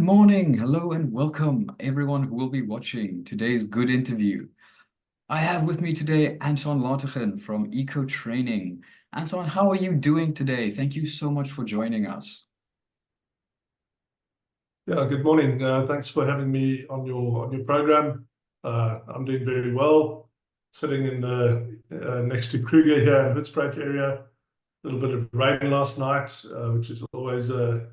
morning, hello, and welcome everyone who will be watching today's good interview. I have with me today Anton Lategan from EcoTraining. Anton, how are you doing today? Thank you so much for joining us. Yeah, good morning. Thanks for having me on your program. I'm doing very well. Sitting in the next to Kruger here in Hoedspruit area. A little bit of rain last night, which is always a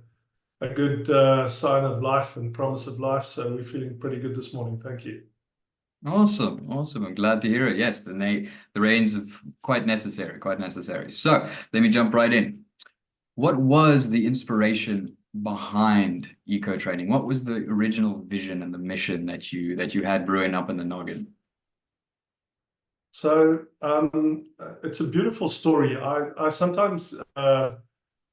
good sign of life and promise of life. So we're feeling pretty good this morning. Thank you. Awesome, awesome. I'm glad to hear it. Yes, the rains are quite necessary, quite necessary. So let me jump right in. What was the inspiration behind EcoTraining? What was the original vision and the mission that you had brewing up in the noggin? So it's a beautiful story. I sometimes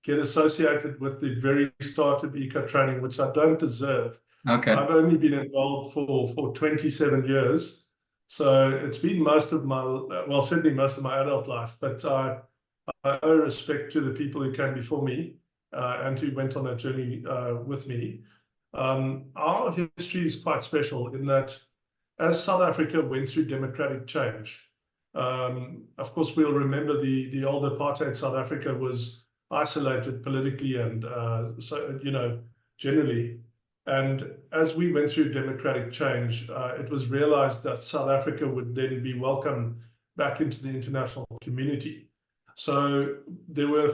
get associated with the very start of EcoTraining, which I don't deserve. Okay. I've only been involved for 27 years. So it's been most of my, well, certainly most of my adult life, but I owe respect to the people who came before me and who went on that journey with me. Our history is quite special in that as South Africa went through democratic change, of course, we'll remember the old apartheid South Africa was isolated politically and generally. And as we went through democratic change, it was realized that South Africa would then be welcomed back into the international community. So there were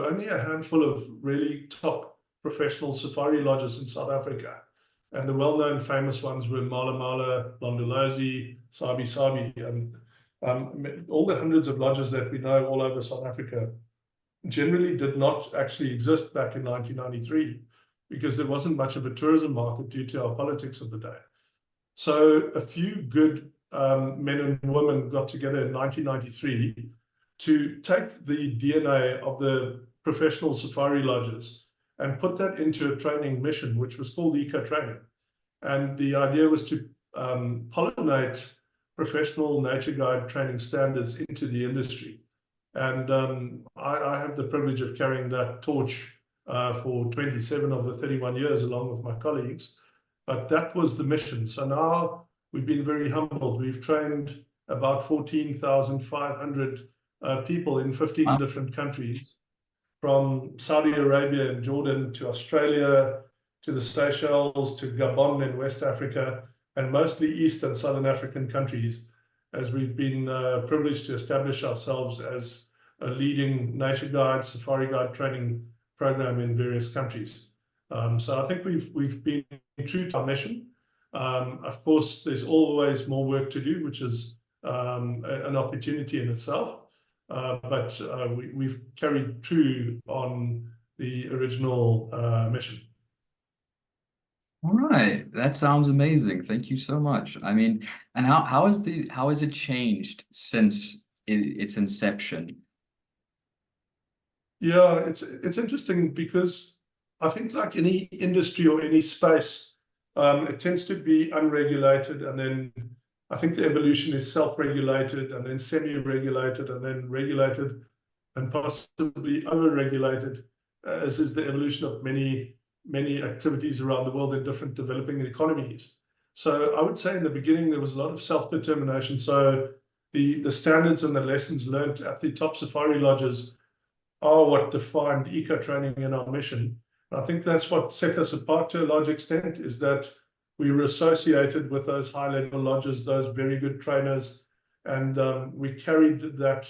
only a handful of really top professional safari lodges in South Africa. And the well-known famous ones were Mala Mala, Londolozi, Sabi Sabi, and all the hundreds of lodges that we know all over South Africa generally did not actually exist back in 1993 because there wasn't much of a tourism market due to our politics of the day. So a few good men and women got together in 1993 to take the DNA of the professional safari lodges and put that into a training mission, which was called EcoTraining. And the idea was to pollinate professional nature guide training standards into the industry. And I have the privilege of carrying that torch for 27 of the 31 years along with my colleagues. But that was the mission. So now we've been very humbled. We've trained about 14,500 people in 15 Wow. different countries, from Saudi Arabia and Jordan to Australia, to the Seychelles, to Gabon in West Africa, and mostly East and Southern African countries, as we've been privileged to establish ourselves as a leading nature guide, safari guide training program in various countries. So I think we've been true to our mission. Of course, there's always more work to do, which is an opportunity in itself. But we've carried true on the original mission. All right, that sounds amazing. Thank you so much. I mean, and how has it changed since its inception? Yeah, it's interesting because I think like any industry or any space, it tends to be unregulated, and then I think the evolution is self-regulated and then semi-regulated and then regulated and possibly over-regulated, as is the evolution of many activities around the world in different developing economies. So I would say in the beginning there was a lot of self-determination. So the standards and the lessons learned at the top safari lodges are what defined EcoTraining in our mission. And I think that's what set us apart to a large extent, is that we were associated with those high-level lodges, those very good trainers, and we carried that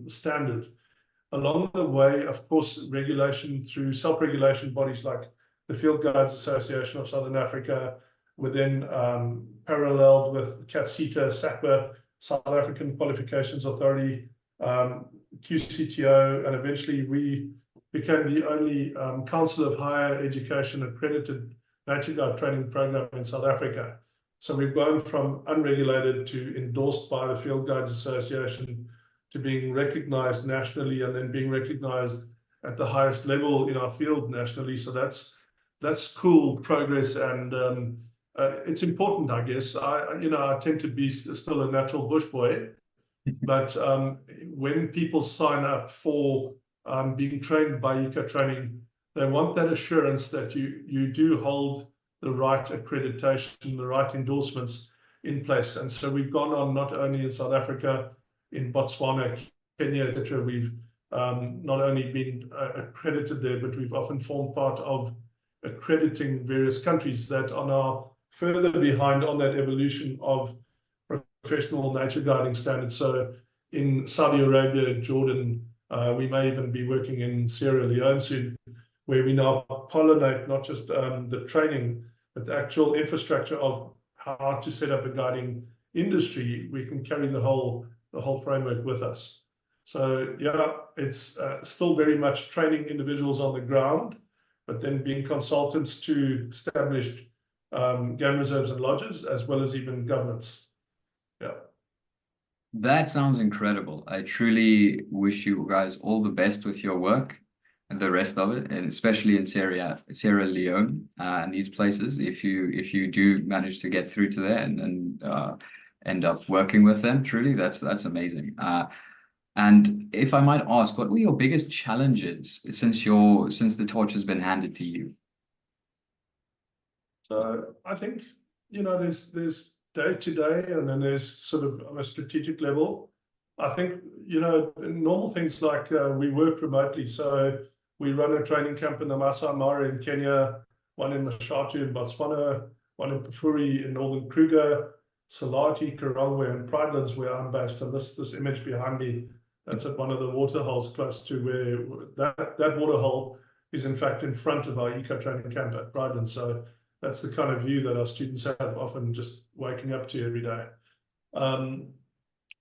standard. Along the way, of course, regulation through self-regulation bodies like the Field Guides Association of Southern Africa were then paralleled with CATSITA, SAQA, South African Qualifications Authority, QCTO, and eventually we became the only Council of Higher Education accredited nature guide training program in South Africa. So we've gone from unregulated to endorsed by the Field Guides Association to being recognized nationally and then being recognized at the highest level in our field nationally. So that's cool progress, and it's important, I guess. I tend to be still a natural bush boy, but when people sign up for being trained by EcoTraining, They want that assurance that you do hold the right accreditation, the right endorsements in place. And so we've gone on not only in South Africa, in Botswana, Kenya, etc. We've not only been accredited there, but we've often formed part of accrediting various countries that are now further behind on that evolution of professional nature guiding standards. So in Saudi Arabia, Jordan, we may even be working in Sierra Leone soon, where we now pollinate not just the training, but the actual infrastructure of how to set up a guiding industry. We can carry the whole framework with us. So yeah, it's still very much training individuals on the ground, but then being consultants to established game reserves and lodges, as well as even governments. Yeah. That sounds incredible. I truly wish you guys all the best with your work and the rest of it, and especially in Sierra Leone and these places. If you do manage to get through to there and end up working with them, truly, that's amazing. And if I might ask, what were your biggest challenges since the torch has been handed to you? So I think, there's day to day, and then there's sort of on a strategic level. I think, normal things like we work remotely. So we run a training camp in the Masai Mara in Kenya, one in Mashatu in Botswana, one in Pafuri in Northern Kruger, Salati, Karongwe, and Pridelands, where I'm based. And this image behind me, that's at one of the water holes close to where that water hole is, in fact, in front of our EcoTraining camp at Pridelands. So that's the kind of view that our students have, often just waking up to every day.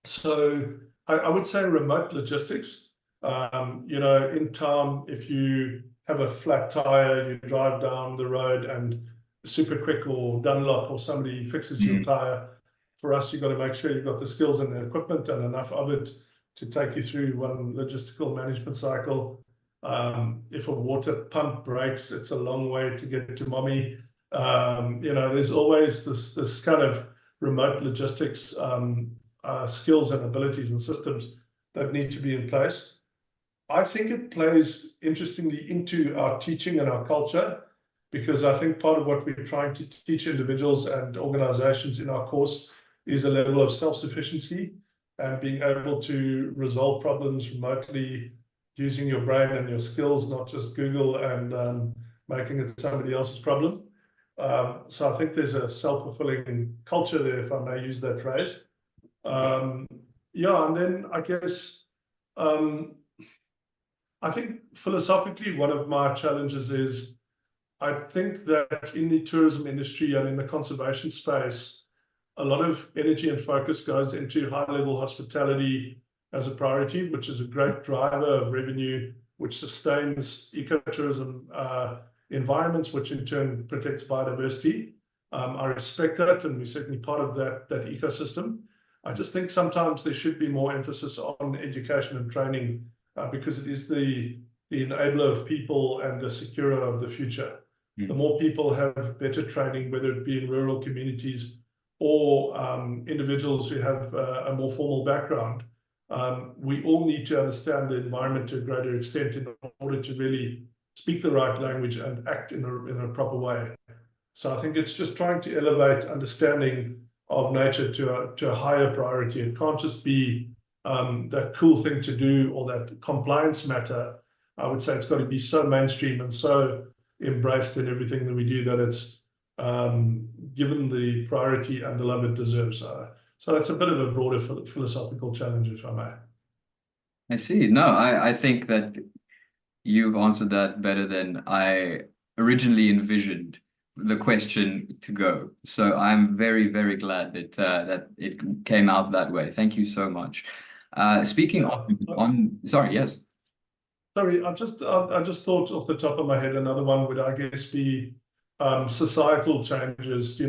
So I would say remote logistics. In town, if you have a flat tire, you drive down the road and Super Quick or Dunlop or somebody fixes your tire. For us, you've got to make sure you've got the skills and the equipment and enough of it to take you through one logistical management cycle. If a water pump breaks, it's a long way to get to mommy. There's always this kind of remote logistics skills and abilities and systems that need to be in place. I think it plays interestingly into our teaching and our culture, because I think part of what we're trying to teach individuals and organizations in our course is a level of self-sufficiency and being able to resolve problems remotely using your brain and your skills, not just Google and making it somebody else's problem. So I think there's a self-fulfilling culture there, if I may use that phrase. And then I guess I think philosophically, one of my challenges is I think that in the tourism industry and in the conservation space, a lot of energy and focus goes into high-level hospitality as a priority, which is a great driver of revenue, which sustains ecotourism environments, which in turn protects biodiversity. I respect that, and we're certainly part of that ecosystem. I just think sometimes there should be more emphasis on education and training, because it is the enabler of people and the securer of the future. The more people have better training, whether it be in rural communities or individuals who have a more formal background, we all need to understand the environment to a greater extent in order to really speak the right language and act in a proper way. So I think it's just trying to elevate understanding of nature to a higher priority. It can't just be that cool thing to do or that compliance matter. I would say it's got to be so mainstream and so embraced in everything that we do that it's given the priority and the love it deserves. So that's a bit of a broader philosophical challenge, if I may. I see. No, I think that you've answered that better than I originally envisioned the question to go. So I'm very, very glad that that it came out that way. Thank you so much. Speaking sorry, yes. Sorry, I just thought off the top of my head, another one would, I guess, be societal changes.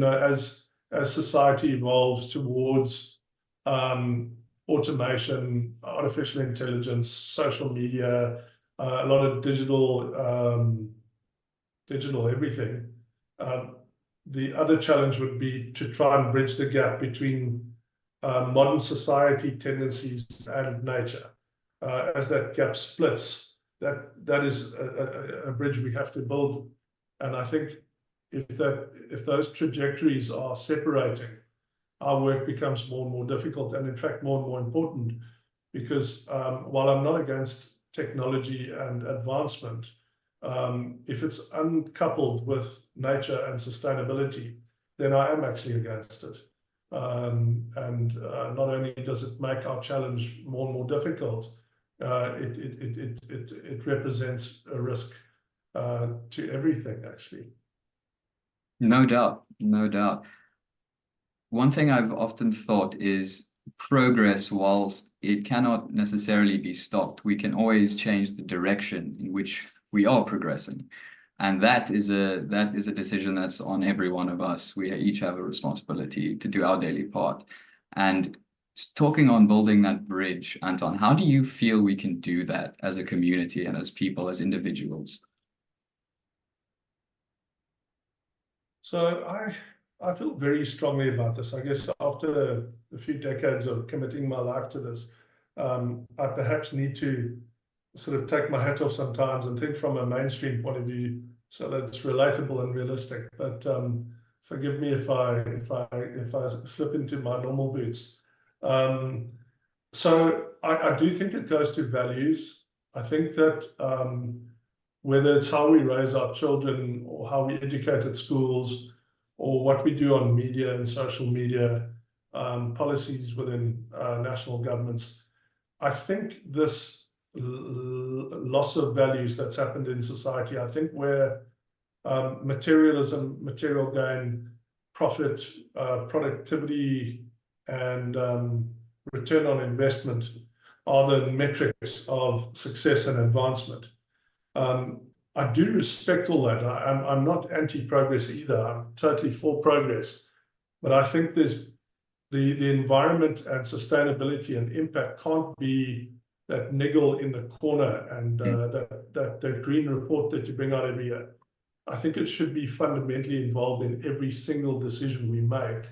As society evolves towards automation, artificial intelligence, social media, a lot of digital everything. The other challenge would be to try and bridge the gap between modern society tendencies and nature. As that gap splits, that is a bridge we have to build. And I think if those trajectories are separating, our work becomes more and more difficult, and in fact more and more important, because while I'm not against technology and advancement, if it's uncoupled with nature and sustainability, then I am actually against it. Not only does it make our challenge more and more difficult, it represents a risk to everything, actually. No doubt, no doubt. One thing I've often thought is progress, whilst it cannot necessarily be stopped, we can always change the direction in which we are progressing. And that is a decision that's on every one of us. We each have a responsibility to do our daily part. And talking on building that bridge, Anton, how do you feel we can do that as a community and as people, as individuals? So I feel very strongly about this. I guess after a few decades of committing my life to this, I perhaps need to sort of take my hat off sometimes and think from a mainstream point of view so that it's relatable and realistic. But forgive me if I slip into my normal boots. So I do think it goes to values. I think that whether it's how we raise our children or how we educate at schools or what we do on media and social media, policies within national governments, I think this loss of values that's happened in society, I think where materialism, material gain, profit, productivity, and return on investment are the metrics of success and advancement. I do respect all that. I'm not anti-progress either. I'm totally for progress. But I think there's the environment and sustainability and impact can't be that niggle in the corner and that green report that you bring out every year. I think it should be fundamentally involved in every single decision we make.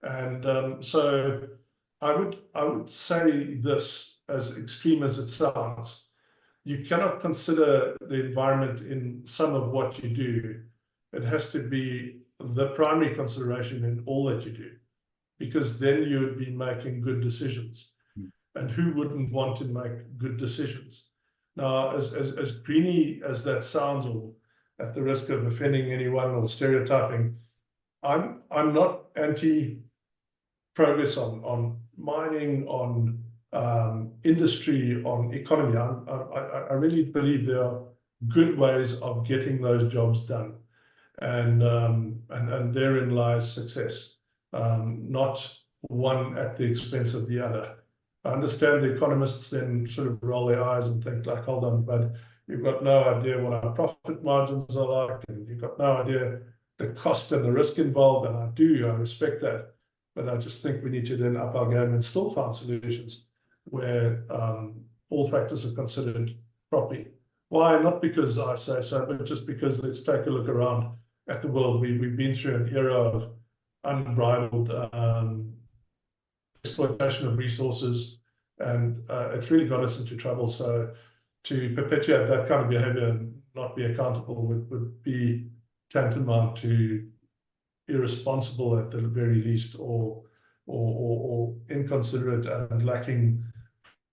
And so I would say this, as extreme as it sounds, you cannot consider the environment in some of what you do. It has to be the primary consideration in all that you do, because then you would be making good decisions. And who wouldn't want to make good decisions? Now, as greeny as that sounds, or at the risk of offending anyone or stereotyping, I'm not anti-progress on mining, on industry, on economy. I really believe there are good ways of getting those jobs done, and therein lies success, not one at the expense of the other. I understand the economists then sort of roll their eyes and think like, hold on, but you've got no idea what our profit margins are like, and you've got no idea the cost and the risk involved. And I respect that. But I just think we need to then up our game and still find solutions where all factors are considered properly. Why? Not because I say so, but just because let's take a look around at the world. We've been through an era of unbridled exploitation of resources, and it's really got us into trouble. So to perpetuate that kind of behavior and not be accountable would be tantamount to irresponsible at the very least, or inconsiderate and lacking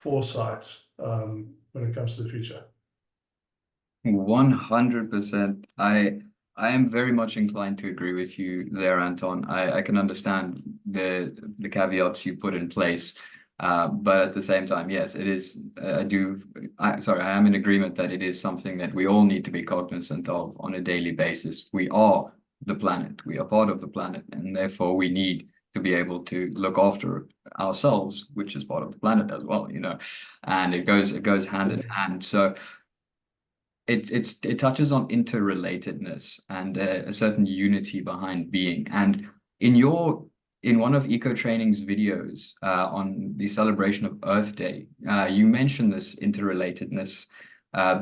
foresight when it comes to the future. 100%. I am very much inclined to agree with you there, Anton. I can understand the caveats you put in place, but at the same time, yes, it is. I am in agreement that it is something that we all need to be cognizant of on a daily basis. We are the planet. We are part of the planet, and therefore we need to be able to look after ourselves, which is part of the planet as well, you know. And it goes hand in hand. So it touches on interrelatedness and a certain unity behind being. And in one of EcoTraining's videos on the celebration of Earth Day, you mentioned this interrelatedness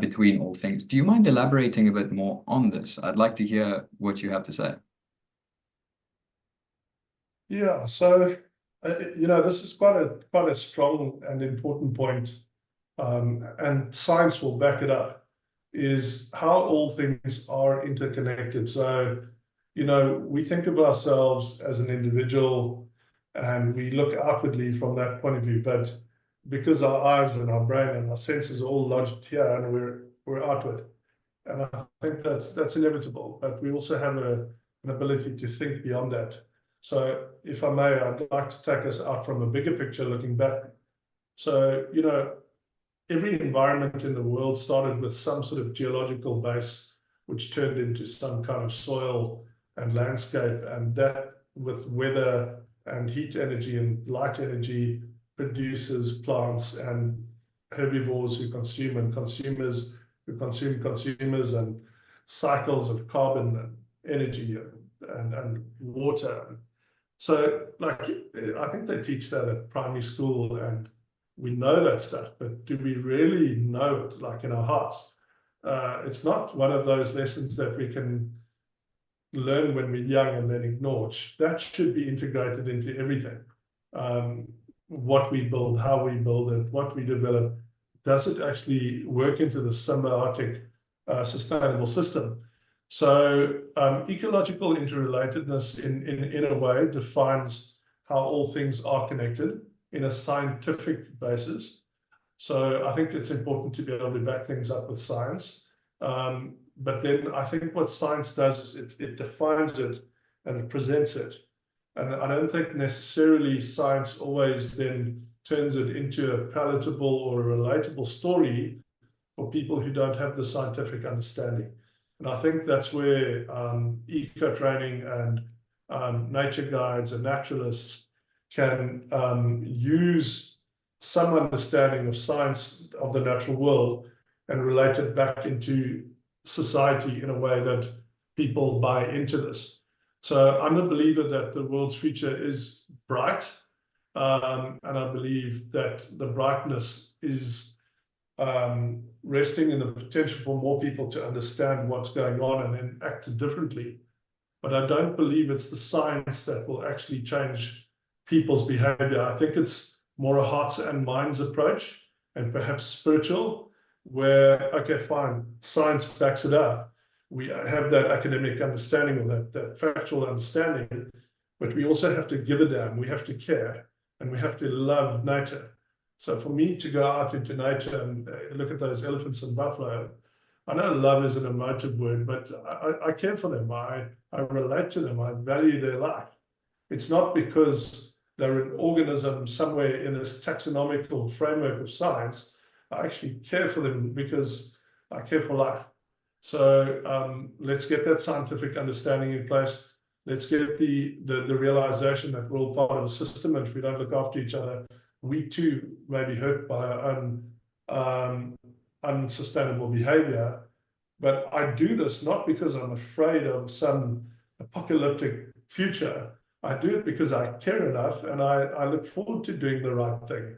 between all things. Do you mind elaborating a bit more on this? I'd like to hear what you have to say. Yeah, so you know, this is quite a strong and important point and science will back it up, is how all things are interconnected. So, we think of ourselves as an individual and we look outwardly from that point of view, but because our eyes and our brain and our senses are all lodged here and we're outward. And I think that's inevitable, but we also have an ability to think beyond that. So if I may, I'd like to take us out from a bigger picture looking back. So, every environment in the world started with some sort of geological base, which turned into some kind of soil and landscape, and that with weather and heat energy and light energy produces plants and herbivores who consume and consumers who consume consumers, and cycles of carbon and energy and water. So, like, I think they teach that at primary school, and we know that stuff, but do we really know it, like, in our hearts? It's not one of those lessons that we can learn when we're young and then ignore. That should be integrated into everything. What we build, how we build it, what we develop. Does it actually work into the symbiotic, sustainable system? So ecological interrelatedness in a way defines how all things are connected in a scientific basis. So I think it's important to be able to back things up with science. But then I think what science does is it defines it and it presents it. And I don't think necessarily science always then turns it into a palatable or a relatable story for people who don't have the scientific understanding. And I think that's where eco-training and nature guides and naturalists can use some understanding of science of the natural world and relate it back into society in a way that people buy into this. So I'm a believer that the world's future is bright, and I believe that the brightness is resting in the potential for more people to understand what's going on and then act differently. But I don't believe it's the science that will actually change people's behavior. I think it's more a hearts and minds approach, and perhaps spiritual, where, okay, fine, science backs it up. We have that academic understanding or that factual understanding, but we also have to give a damn. We have to care, and we have to love nature. So for me to go out into nature and look at those elephants and buffalo, I know love is an emotive word, but I care for them. I relate to them. I value their life. It's not because they're an organism somewhere in this taxonomical framework of science. I actually care for them because I care for life. So let's get that scientific understanding in place. Let's get the realization that we're all part of a system, and if we don't look after each other, we too may be hurt by our own unsustainable behavior. But I do this not because I'm afraid of some apocalyptic future. I do it because I care enough, and I look forward to doing the right thing.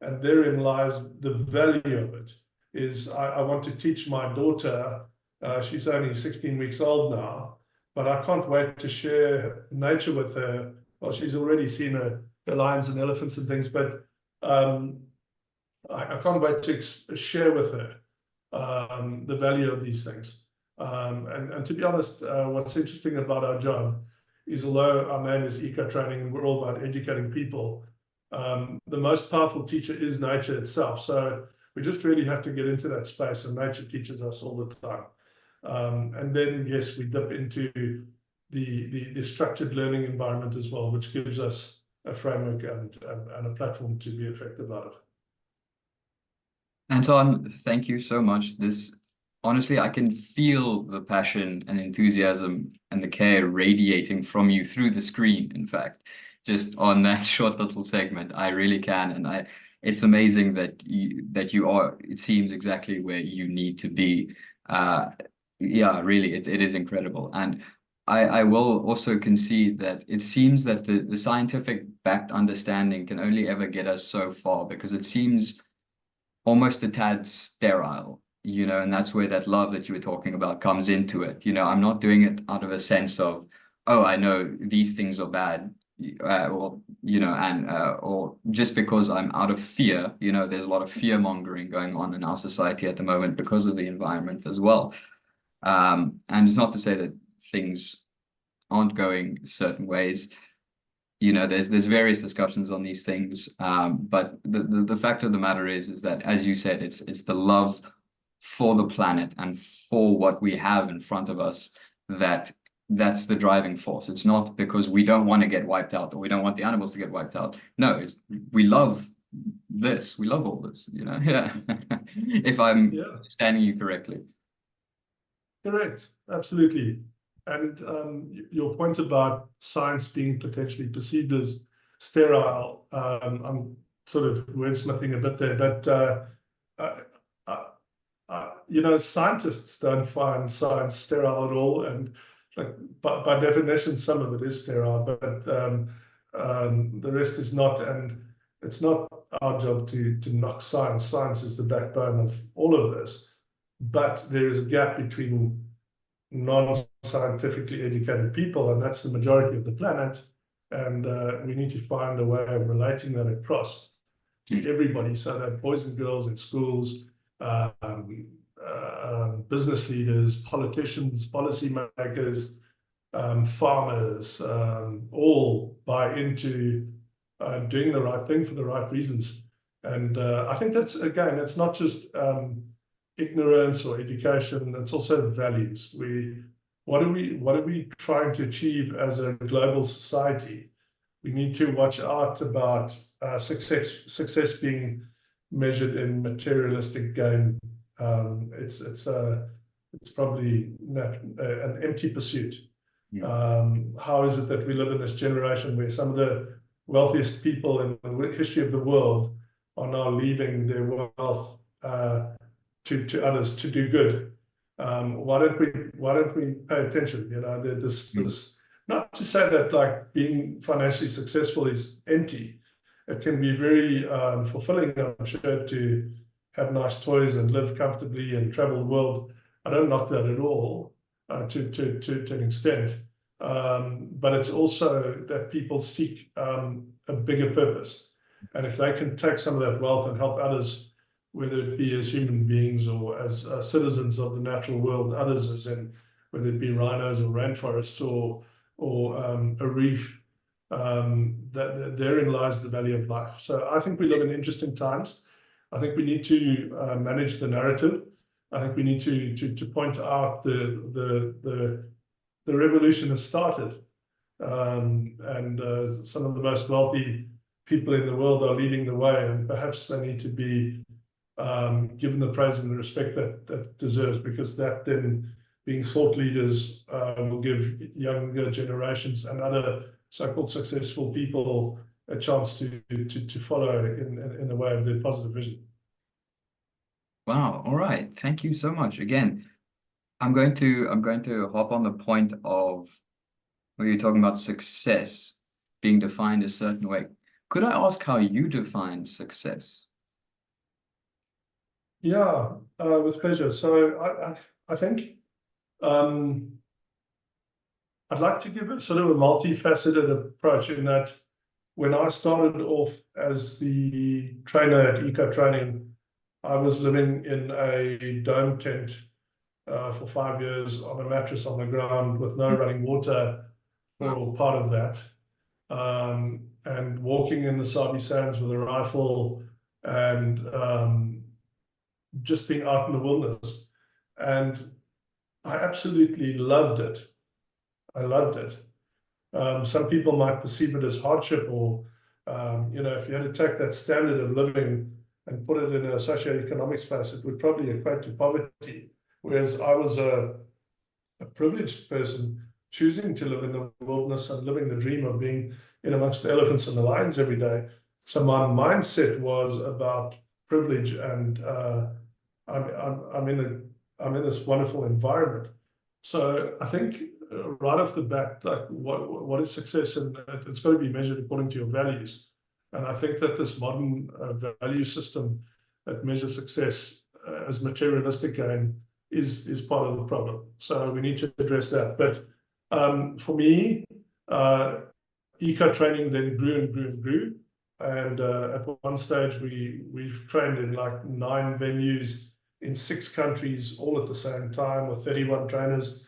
And therein lies the value of it. Is I want to teach my daughter, she's only 16 weeks old now, but I can't wait to share nature with her. Well, she's already seen the lions and elephants and things, but I can't wait to share with her the value of these things. And to be honest, what's interesting about our job is, although our name is EcoTraining and we're all about educating people, the most powerful teacher is nature itself. So we just really have to get into that space, and nature teaches us all the time. And then, yes, we dip into the structured learning environment as well, which gives us a framework and a platform to be effective at it. Anton, thank you so much. Honestly, I can feel the passion and enthusiasm and the care radiating from you through the screen, in fact, just on that short little segment. I really can. And it's amazing that you are, it seems, exactly where you need to be. Yeah, really, it is incredible. And I will also concede that it seems that the scientific backed understanding can only ever get us so far, because it seems almost a tad sterile, and that's where that love that you were talking about comes into it. I'm not doing it out of a sense of, oh, I know these things are bad. or or just because I'm out of fear, there's a lot of fear mongering going on in our society at the moment because of the environment as well. And it's not to say that things aren't going certain ways. There's various discussions on these things, but the fact of the matter is that, as you said, it's the love for the planet and for what we have in front of us that's the driving force. It's not because we don't want to get wiped out or we don't want the animals to get wiped out. No, we love this. We love all this, Yeah. If I'm understanding you correctly. Correct. Absolutely. And your point about science being potentially perceived as sterile, I'm sort of wordsmithing a bit there, but scientists don't find science sterile at all, and by definition, some of it is sterile, but the rest is not. And it's not our job to knock science. Science is the backbone of all of this, but there is a gap between non-scientifically educated people, and that's the majority of the planet. And we need to find a way of relating that across to everybody, so that boys and girls in schools, business leaders, politicians, policymakers, farmers, all buy into doing the right thing for the right reasons. And I think that's, again, it's not just ignorance or education, it's also values. What are we trying to achieve as a global society? We need to watch out about success being measured in materialistic gain. It's probably an empty pursuit. How is it that we live in this generation where some of the wealthiest people in the history of the world are now leaving their wealth to others to do good? Why don't we pay attention? This not to say that like being financially successful is empty. It can be very fulfilling, I'm sure, to have nice toys and live comfortably and travel the world. I don't knock that at all, to an extent. But it's also that people seek a bigger purpose. And if they can take some of that wealth and help others, whether it be as human beings or as citizens of the natural world, others as in whether it be rhinos or rainforests or a reef, therein lies the value of life. So I think we live in interesting times. I think we need to manage the narrative. I think we need to point out the revolution has started, and some of the most wealthy people in the world are leading the way, and perhaps they need to be given the praise and the respect that deserves, because that then, being thought leaders, will give younger generations and other so-called successful people a chance to follow in the way of their positive vision. Wow. All right. Thank you so much. Again, I'm going to hop on the point of where you're talking about success being defined a certain way. Could I ask how you define success? Yeah, with pleasure. So I think I'd like to give a sort of a multifaceted approach, in that when I started off as the trainer at EcoTraining, I was living in a dome tent for 5 years on a mattress on the ground with no running water for part of that, and walking in the Sabi Sands with a rifle, and just being out in the wilderness. And I absolutely loved it. I loved it. Some people might perceive it as hardship, or if you had to take that standard of living and put it in a socioeconomic space, it would probably equate to poverty. Whereas I was a privileged person choosing to live in the wilderness and living the dream of being in amongst the elephants and the lions every day. So my mindset was about privilege, and I'm in this wonderful environment. So I think right off the bat, like what is success, and it's got to be measured according to your values. And I think that this modern value system that measures success as materialistic gain is part of the problem. So we need to address that. But for me, EcoTraining then grew and grew and grew. And at one stage, we've trained in like 9 venues in 6 countries, all at the same time, with 31 trainers.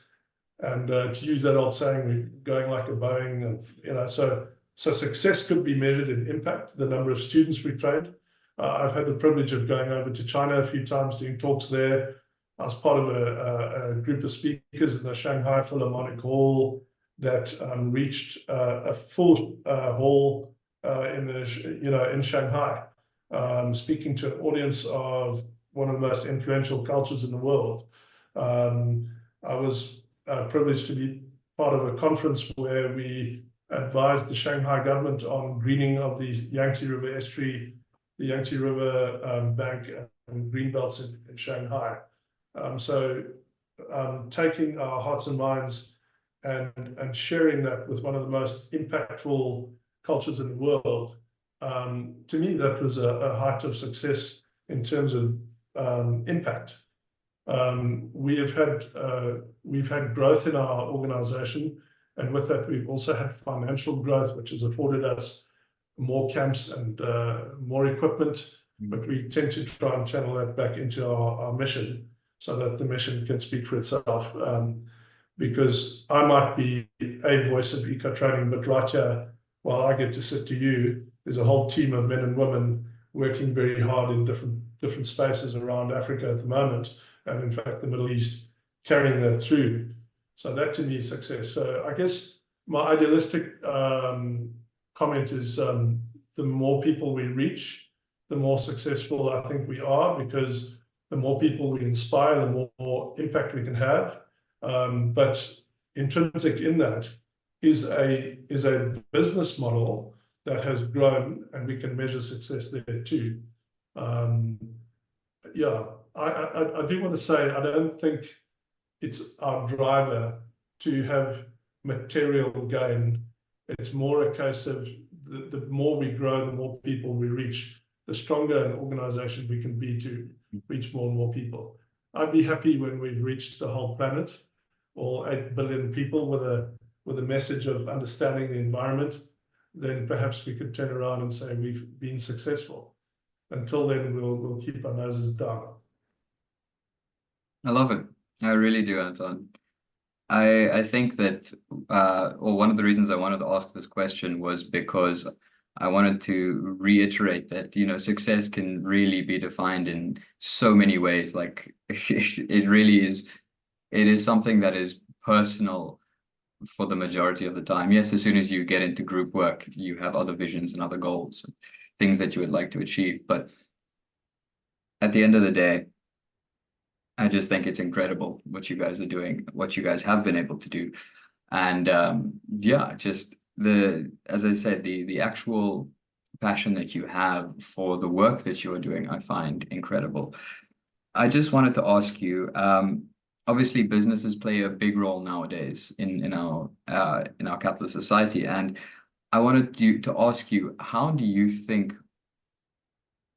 And to use that old saying, we're going like a Boeing, and so success could be measured in impact, the number of students we trained. I've had the privilege of going over to China a few times, doing talks there. I was part of a group of speakers in the Shanghai Philharmonic Hall that reached a full hall in Shanghai, speaking to an audience of one of the most influential cultures in the world. I was privileged to be part of a conference where we advised the Shanghai government on greening of the Yangtze River estuary, the Yangtze River bank and green belts in Shanghai. Taking our hearts and minds and sharing that with one of the most impactful cultures in the world, to me, that was a height of success in terms of impact. We've had growth in our organization, and with that, we've also had financial growth, which has afforded us more camps and more equipment. But we tend to try and channel that back into our mission, so that the mission can speak for itself. Because I might be a voice of EcoTraining, but right here, while I get to sit to you, there's a whole team of men and women working very hard in different spaces around Africa at the moment, and in fact the Middle East, carrying that through. So that to me is success. So I guess my idealistic comment is the more people we reach, the more successful I think we are, because the more people we inspire, the more impact we can have. But intrinsic in that is a business model that has grown, and we can measure success there too. Yeah, I do want to say, I don't think it's our driver to have material gain. It's more a case of the more we grow, the more people we reach, the stronger an organization we can be to reach more and more people. I'd be happy when we've reached the whole planet, all 8 billion people, with a message of understanding the environment. Then perhaps we could turn around and say we've been successful. Until then, we'll keep our noses down. I love it. I really do, Anton. I think that, or one of the reasons I wanted to ask this question was because I wanted to reiterate that, success can really be defined in so many ways. Like it really is, it is something that is personal for the majority of the time. Yes, as soon as you get into group work, you have other visions and other goals, things that you would like to achieve. But at the end of the day, I just think it's incredible what you guys are doing, what you guys have been able to do. And yeah, just as I said, the actual passion that you have for the work that you are doing, I find incredible. I just wanted to ask you, obviously businesses play a big role nowadays in our capitalist society, and I wanted to ask you, how do you think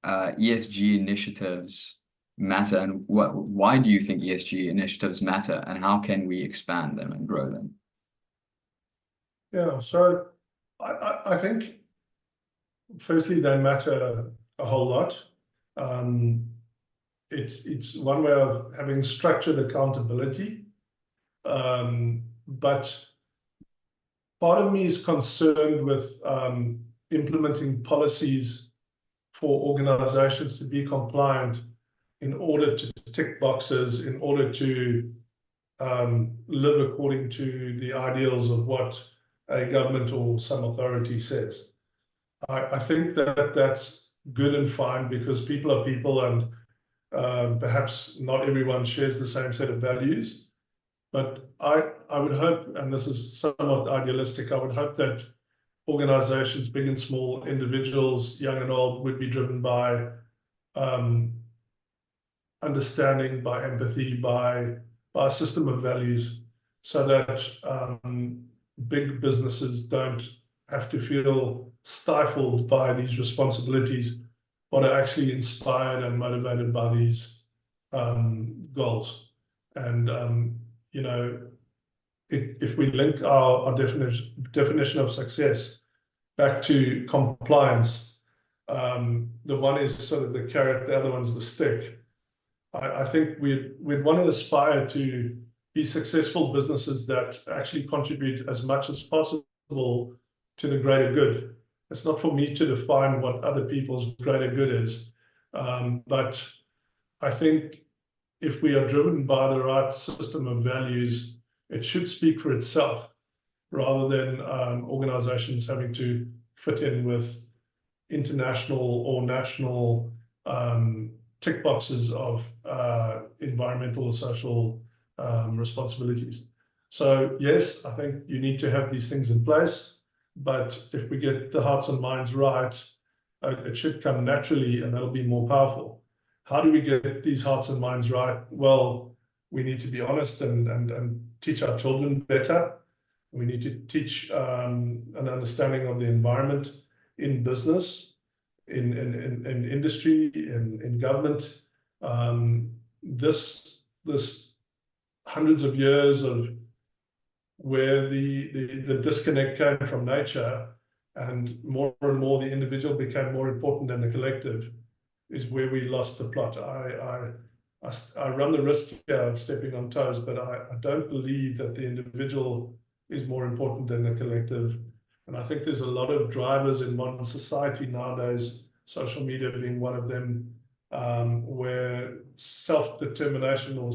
ESG initiatives matter, and why do you think ESG initiatives matter, and how can we expand them and grow them? Yeah, so I think firstly they matter a whole lot. It's one way of having structured accountability, but part of me is concerned with implementing policies for organizations to be compliant in order to tick boxes, in order to live according to the ideals of what a government or some authority says. I think that that's good and fine, because people are people, and perhaps not everyone shares the same set of values. But I would hope, and this is somewhat idealistic, I would hope that organizations, big and small, individuals, young and old, would be driven by understanding, by empathy, by a system of values, so that big businesses don't have to feel stifled by these responsibilities, but are actually inspired and motivated by these goals. And if we link our definition of success back to compliance. The one is sort of the carrot, the other one's the stick. I think we'd want to aspire to be successful businesses that actually contribute as much as possible to the greater good. It's not for me to define what other people's greater good is, but I think if we are driven by the right system of values, it should speak for itself, rather than organizations having to fit in with international or national tick boxes of environmental or social responsibilities. So yes, I think you need to have these things in place, but if we get the hearts and minds right, it should come naturally, and that'll be more powerful. How do we get these hearts and minds right? Well, we need to be honest and teach our children better. We need to teach an understanding of the environment in business, in industry, in government. This hundreds of years of where the disconnect came from nature, and more the individual became more important than the collective, is where we lost the plot. I run the risk here of stepping on toes, but I don't believe that the individual is more important than the collective. And I think there's a lot of drivers in modern society nowadays, social media being one of them, where self-determination or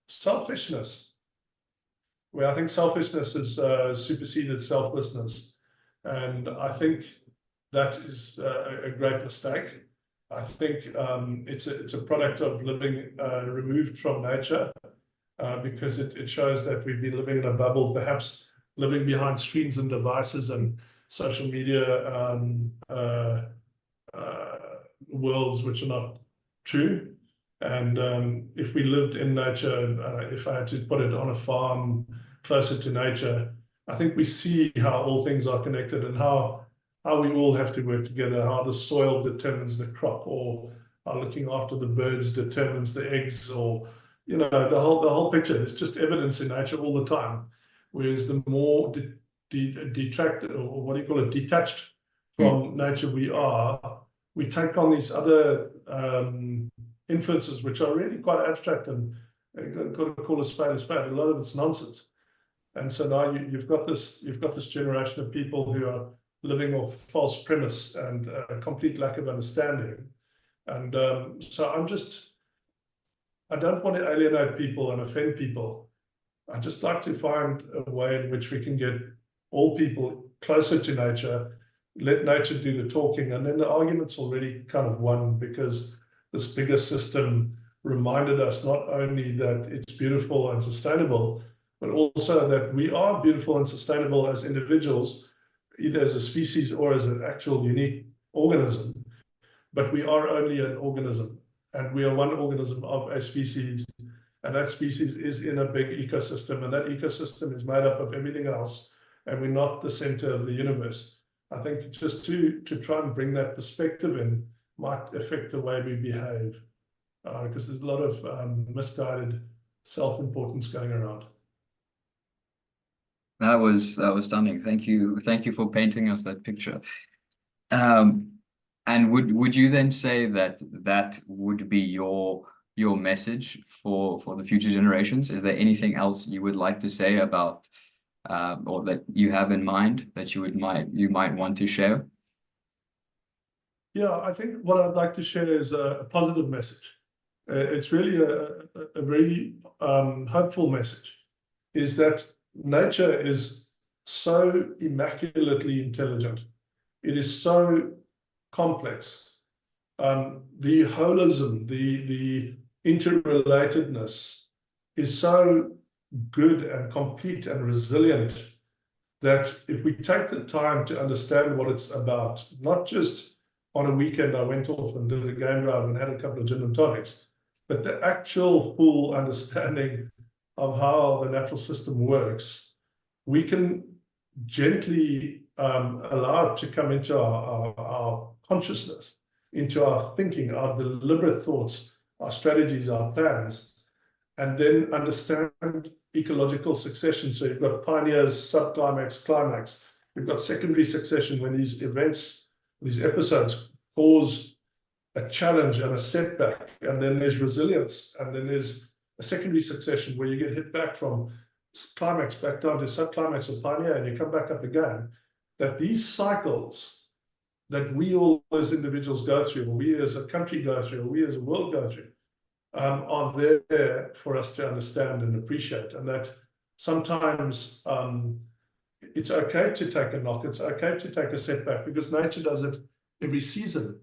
selfishness, where I think selfishness is superseded selflessness. And I think that is a great mistake. I think it's a product of living removed from nature, because it shows that we've been living in a bubble, perhaps living behind screens and devices and social media worlds which are not true. And if we lived in nature, if I had to put it on a farm closer to nature, I think we see how all things are connected, and how we all have to work together, how the soil determines the crop, or how looking after the birds determines the eggs, or the whole picture. There's just evidence in nature all the time. Whereas the more detracted, or what do you call it, detached from nature we take on these other influences, which are really quite abstract, and got to call a spade a spade. A lot of it's nonsense. And so now you've got this generation of people who are living off false premise and a complete lack of understanding. And so I don't want to alienate people and offend people. I just like to find a way in which we can get all people closer to nature, let nature do the talking, and then the argument's already kind of won, because this bigger system reminded us not only that it's beautiful and sustainable, but also that we are beautiful and sustainable as individuals, either as a species or as an actual unique organism. But we are only an organism, and we are one organism of a species, and that species is in a big ecosystem, and that ecosystem is made up of everything else, and we're not the center of the universe. I think just to try and bring that perspective in might affect the way we behave, because there's a lot of misguided self-importance going around. That was stunning. Thank you for painting us that picture. And would you then say that would be your message for the future generations? Is there anything else you would like to say about or that you have in mind that you might want to share? Yeah, I think what I'd like to share is a positive message. It's really a very hopeful message, is that nature is so immaculately intelligent. It is so complex. The holism, the interrelatedness is so good and complete and resilient, that if we take the time to understand what it's about, not just on a weekend I went off and did a game drive and had a couple of gin and tonics, but the actual full understanding of how the natural system works, we can gently allow it to come into our consciousness, into our thinking, our deliberate thoughts, our strategies, our plans, and then understand ecological succession. So you've got pioneers, subclimax, climax. You've got secondary succession when these events, these episodes cause a challenge and a setback. And then there's resilience. And then there's a secondary succession where you get hit back from climax back down to subclimax or pioneer, and you come back up again. That these cycles that we all as individuals go through, or we as a country go through, or we as a world go through, are there for us to understand and appreciate. And that sometimes it's okay to take a knock, it's okay to take a setback, because nature does it every season.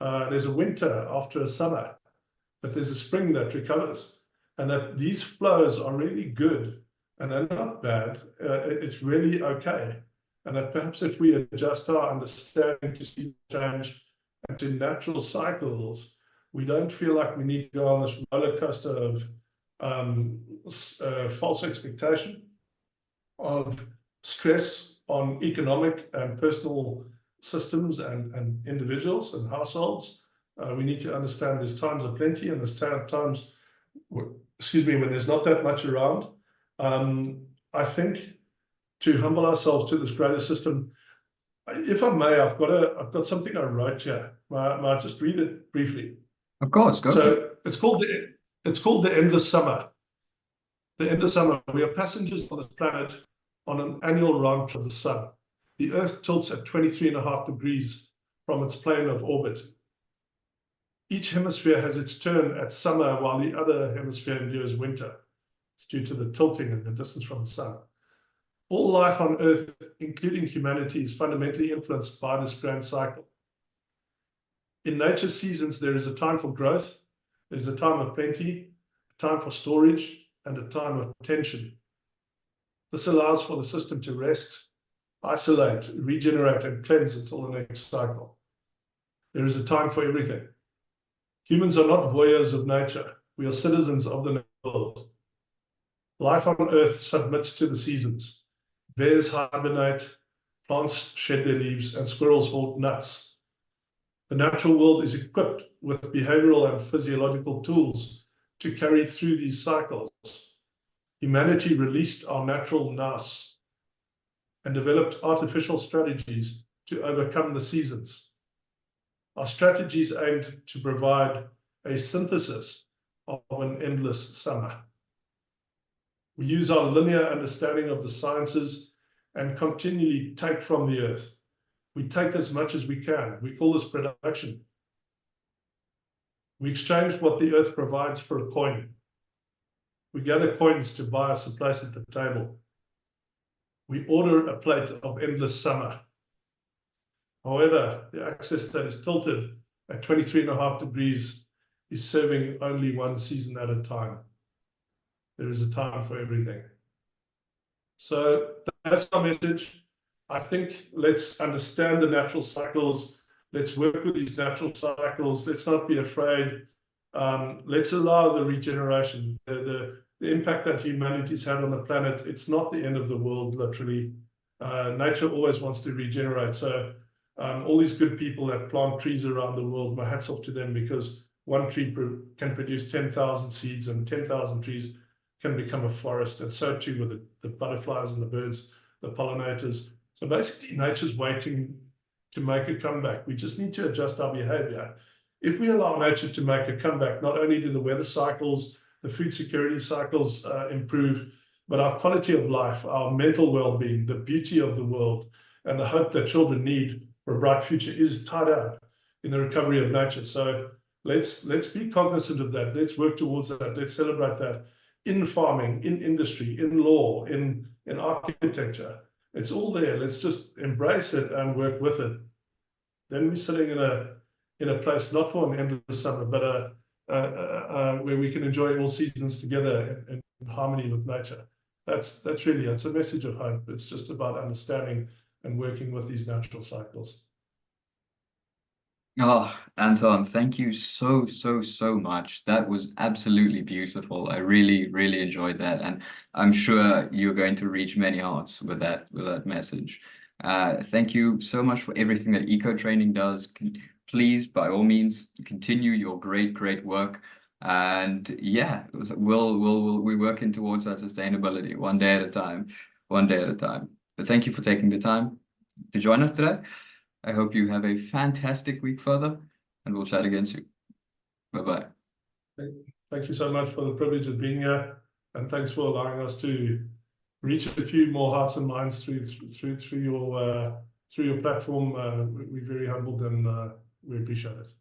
There's a winter after a summer, but there's a spring that recovers. And that these flows are really good and they're not bad. It's really okay. And that perhaps if we adjust our understanding to season change and to natural cycles, we don't feel like we need to go on this roller coaster of false expectation, of stress on economic and personal systems and individuals and households. We need to understand there's times of plenty and there's times, excuse me, when there's not that much around. I think to humble ourselves to this greater system. If I may, I've got something I wrote here. May I just read it briefly? Of course, go for it. It's called the endless summer. The endless summer. We are passengers on this planet on an annual round trip of the sun. The Earth tilts at 23.5 degrees from its plane of orbit. Each hemisphere has its turn at summer, while the other hemisphere endures winter. It's due to the tilting and the distance from the sun. All life on Earth, including humanity, is fundamentally influenced by this grand cycle. In nature's seasons, there is a time for growth, there's a time of plenty, a time for storage, and a time of tension. This allows for the system to rest, isolate, regenerate, and cleanse until the next cycle. There is a time for everything. Humans are not voyeurs of nature. We are citizens of the world. Life on Earth submits to the seasons. Bears hibernate, plants shed their leaves, and squirrels hoard nuts. The natural world is equipped with behavioral and physiological tools to carry through these cycles. Humanity released our natural nous and developed artificial strategies to overcome the seasons. Our strategies aimed to provide a synthesis of an endless summer. We use our linear understanding of the sciences and continually take from the earth. We take as much as we can. We call this production. We exchange what the earth provides for a coin. We gather coins to buy us a place at the table. We order a plate of endless summer. However, the axis that is tilted at 23.5 degrees is serving only one season at a time. There is a time for everything. So that's our message. I think let's understand the natural cycles. Let's work with these natural cycles. Let's not be afraid. Let's allow the regeneration, the impact that humanity's had on the planet. It's not the end of the world, literally. Nature always wants to regenerate. So all these good people that plant trees around the world, my hats off to them, because one tree can produce 10,000 seeds, and 10,000 trees can become a forest. And so too with the butterflies and the birds, the pollinators. So basically nature's waiting to make a comeback. We just need to adjust our behavior. If we allow nature to make a comeback, not only do the weather cycles, the food security cycles improve, but our quality of life, our mental well-being, the beauty of the world, and the hope that children need for a bright future is tied up in the recovery of nature. So let's be cognizant of that. Let's work towards that. Let's celebrate that in farming, in industry, in law, in architecture. It's all there. Let's just embrace it and work with it. Then we're sitting in a place not for an endless summer, but where we can enjoy all seasons together in harmony with nature. That's really, it's a message of hope. It's just about understanding and working with these natural cycles. Oh, Anton, thank you so much. That was absolutely beautiful. I really, really enjoyed that. And I'm sure you're going to reach many hearts with that message. Thank you so much for everything that EcoTraining does. Please, by all means, continue your great work. And yeah, we're working towards that sustainability one day at a time, one day at a time. But thank you for taking the time to join us today. I hope you have a fantastic week further, and we'll chat again soon. Bye-bye. Thank you so much for the privilege of being here, and thanks for allowing us to reach a few more hearts and minds through your platform. We're very humbled, and we appreciate it.